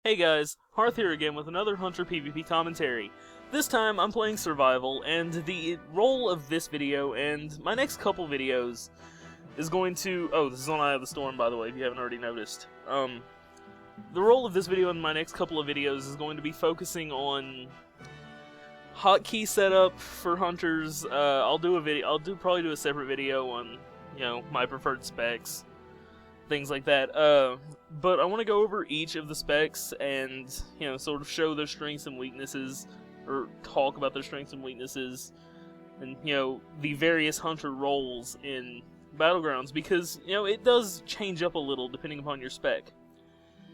Hey guys, Hearth here again with another Hunter PvP commentary. This time I'm playing Survival, and the role of this video and my next couple videos is going to... Oh, this is on Eye of the Storm, by the way, if you haven't already noticed. The role of this video and my next couple of videos is going to be focusing on hotkey setup for hunters. I'll probably do a separate video on, my preferred specs, things like that. But I want to go over each of the specs and, sort of show their strengths and weaknesses, or talk about their strengths and weaknesses, and, the various hunter roles in Battlegrounds, because, it does change up a little depending upon your spec.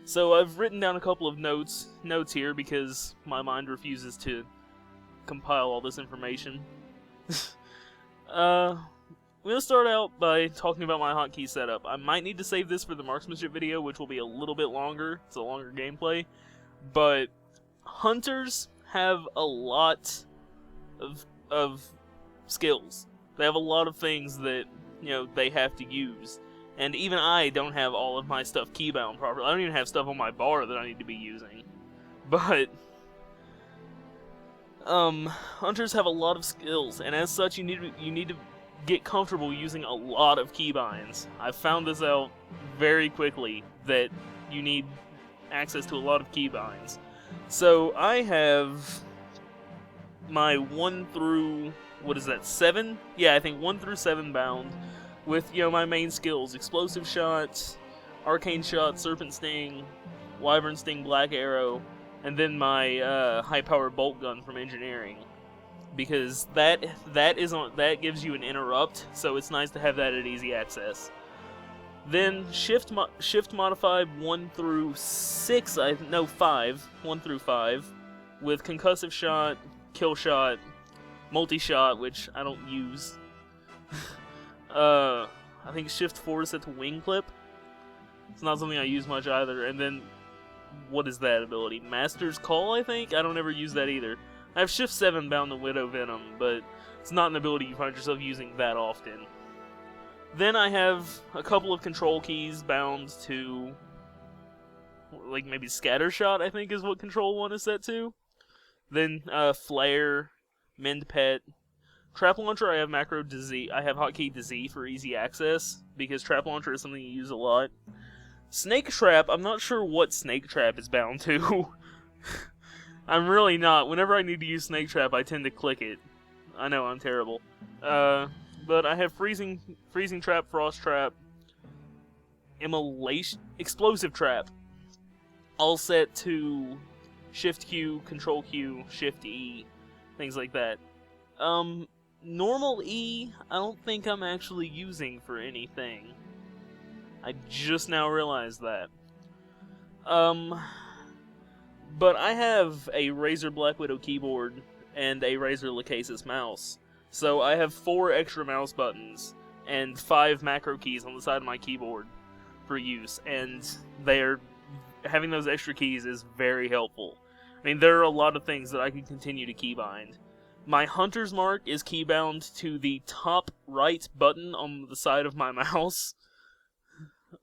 So I've written down a couple of notes here because my mind refuses to compile all this information. I'm going to start out by talking about my hotkey setup. I might need to save this for the Marksmanship video, which will be a little bit longer. It's a longer gameplay. But hunters have a lot of skills. They have a lot of things that, they have to use. And even I don't have all of my stuff keybound properly. I don't even have stuff on my bar that I need to be using. But hunters have a lot of skills, and as such you need to get comfortable using a lot of keybinds. I found this out very quickly, that you need access to a lot of keybinds. So I have my 1 through, 7? Yeah, I think 1 through 7 bound with, my main skills: Explosive Shot, Arcane Shot, Serpent Sting, Wyvern Sting, Black Arrow, and then my high-powered bolt gun from Engineering. Because that gives you an interrupt, so it's nice to have that at easy access. Then shift modified 1 through 6, 1 through 5, with concussive shot, kill shot, multi-shot, which I don't use. I think shift 4 is set to wing clip. It's not something I use much either. And then, what is that ability? Master's Call, I think? I don't ever use that either. I have Shift 7 bound to Widow Venom, but it's not an ability you find yourself using that often. Then I have a couple of control keys bound to, like, maybe Scatter Shot, I think is what Control 1 is set to. Then Flare, Mend Pet. Trap Launcher, I have macro to Z. I have hotkey to Z for easy access, because Trap Launcher is something you use a lot. Snake Trap, I'm not sure what Snake Trap is bound to. I'm really not. Whenever I need to use Snake Trap, I tend to click it. I know, I'm terrible. But I have Freezing Trap, Frost Trap, Immolation, Explosive Trap, all set to Shift Q, Control Q, Shift E, things like that. Normal E, I don't think I'm actually using for anything. I just now realized that. But I have a Razer Black Widow keyboard and a Razer Lachesis mouse. So I have 4 extra mouse buttons and 5 macro keys on the side of my keyboard for use, and having those extra keys is very helpful. I mean, there are a lot of things that I can continue to keybind. My Hunter's Mark is keybound to the top right button on the side of my mouse,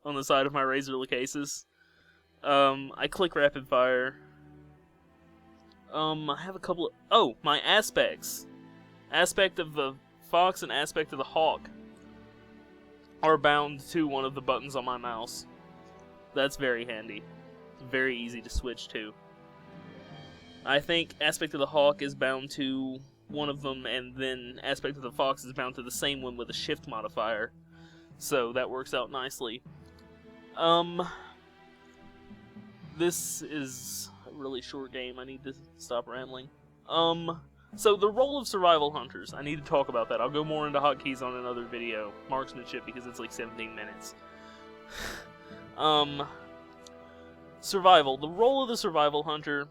on the side of my Razer Lachesis. I click Rapid Fire. I have a couple of... Oh, my aspects. Aspect of the Fox and Aspect of the Hawk are bound to one of the buttons on my mouse. That's very handy. It's very easy to switch to. I think Aspect of the Hawk is bound to one of them, and then Aspect of the Fox is bound to the same one with a shift modifier. So that works out nicely. This is a really short game. I need to stop rambling. So the role of survival hunters, I need to talk about that. I'll go more into hotkeys on another video. Marksmanship, because it's like 17 minutes. Survival. The role of the survival hunter,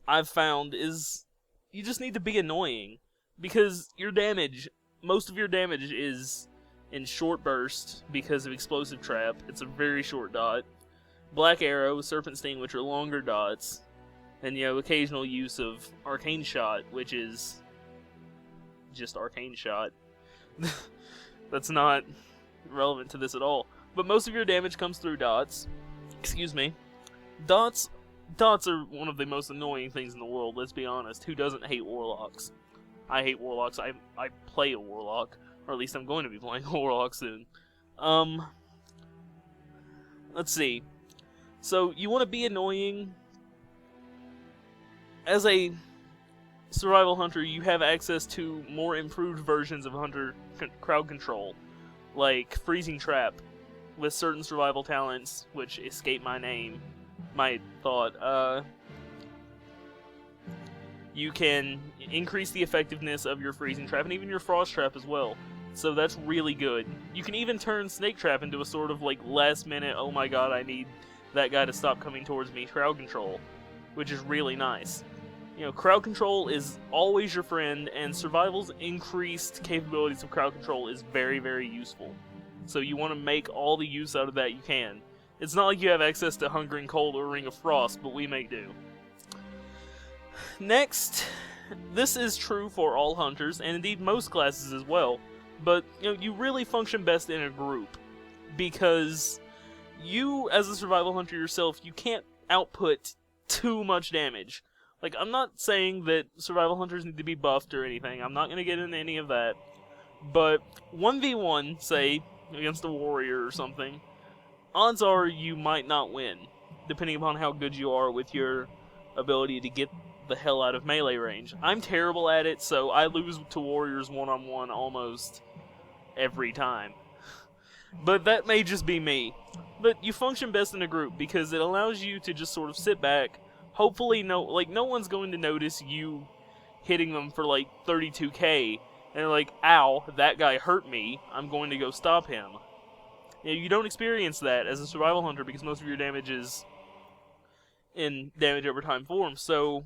I've found, is you just need to be annoying. Because your damage, most of your damage is in short burst because of Explosive Trap. It's a very short dot. Black Arrow, Serpent Sting, which are longer dots. And, occasional use of Arcane Shot, which is just Arcane Shot. That's not relevant to this at all. But most of your damage comes through dots. Excuse me. Dots dots are one of the most annoying things in the world, let's be honest. Who doesn't hate warlocks? I hate warlocks. I play a warlock, or at least I'm going to be playing a warlock soon. Let's see. So, you want to be annoying. As a survival hunter, you have access to more improved versions of hunter crowd control, like freezing trap, with certain survival talents, which escape my thought. You can increase the effectiveness of your freezing trap, and even your frost trap as well. So that's really good. You can even turn snake trap into a sort of like last minute, oh my god, I need that guy to stop coming towards me crowd control, which is really nice. You know, crowd control is always your friend, and survival's increased capabilities of crowd control is very, very useful. So you want to make all the use out of that you can. It's not like you have access to Hunger and Cold or Ring of Frost, but we make do. Next, this is true for all hunters, and indeed most classes as well, but you know, you really function best in a group, because you, as a survival hunter yourself, you can't output too much damage. Like, I'm not saying that survival hunters need to be buffed or anything, I'm not going to get into any of that, but 1v1, say, against a warrior or something, odds are you might not win, depending upon how good you are with your ability to get the hell out of melee range. I'm terrible at it, so I lose to warriors one-on-one almost every time. But that may just be me. But you function best in a group, because it allows you to just sort of sit back. Hopefully no one's going to notice you hitting them for like 32k, and they're like, ow, that guy hurt me, I'm going to go stop him. You know, you don't experience that as a survival hunter, because most of your damage is in damage over time form, so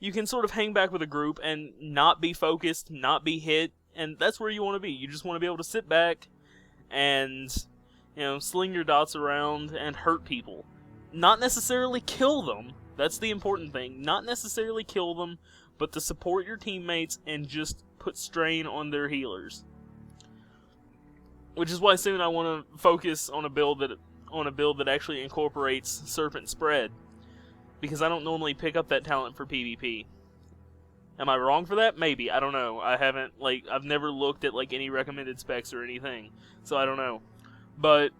you can sort of hang back with a group and not be focused, not be hit, and that's where you want to be. You just want to be able to sit back and, you know, sling your dots around and hurt people. Not necessarily kill them, that's the important thing. Not necessarily kill them, but to support your teammates and just put strain on their healers. Which is why soon I want to focus on a build that actually incorporates Serpent Spread, because I don't normally pick up that talent for PvP. Am I wrong for that? Maybe. I don't know. I've never looked at like any recommended specs or anything, so I don't know. But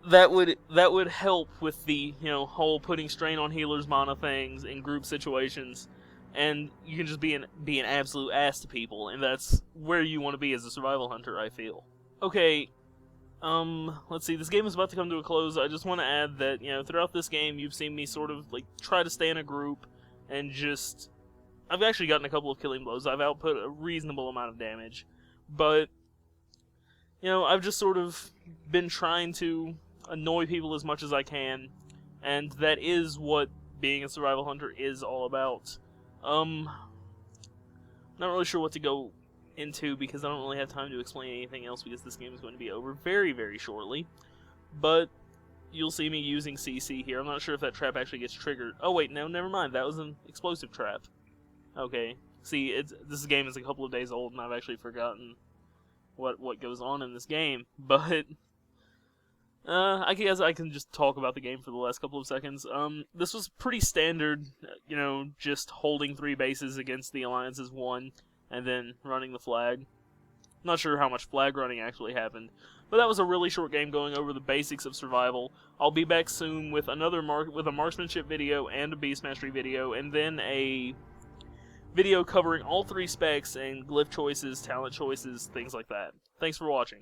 that would help with the, you know, whole putting strain on healers mana things in group situations, and you can just be an absolute ass to people, and that's where you want to be as a survival hunter, I feel. Okay, let's see, this game is about to come to a close. I just want to add that, you know, throughout this game, you've seen me sort of, like, try to stay in a group, and just, I've actually gotten a couple of killing blows. I've output a reasonable amount of damage, but, you know, I've just sort of been trying to annoy people as much as I can, and that is what being a survival hunter is all about. Not really sure what to go into, because I don't really have time to explain anything else, because this game is going to be over very, very shortly. But you'll see me using CC here. I'm not sure if that trap actually gets triggered. Oh wait, no, never mind. That was an explosive trap. Okay. See, this game is a couple of days old, and I've actually forgotten what goes on in this game. But I guess I can just talk about the game for the last couple of seconds. This was pretty standard, you know, just holding 3 bases against the Alliance's 1, and then running the flag. Not sure how much flag running actually happened, but that was a really short game going over the basics of survival. I'll be back soon with with a Marksmanship video and a Beast Mastery video, and then a video covering all 3 specs and glyph choices, talent choices, things like that. Thanks for watching.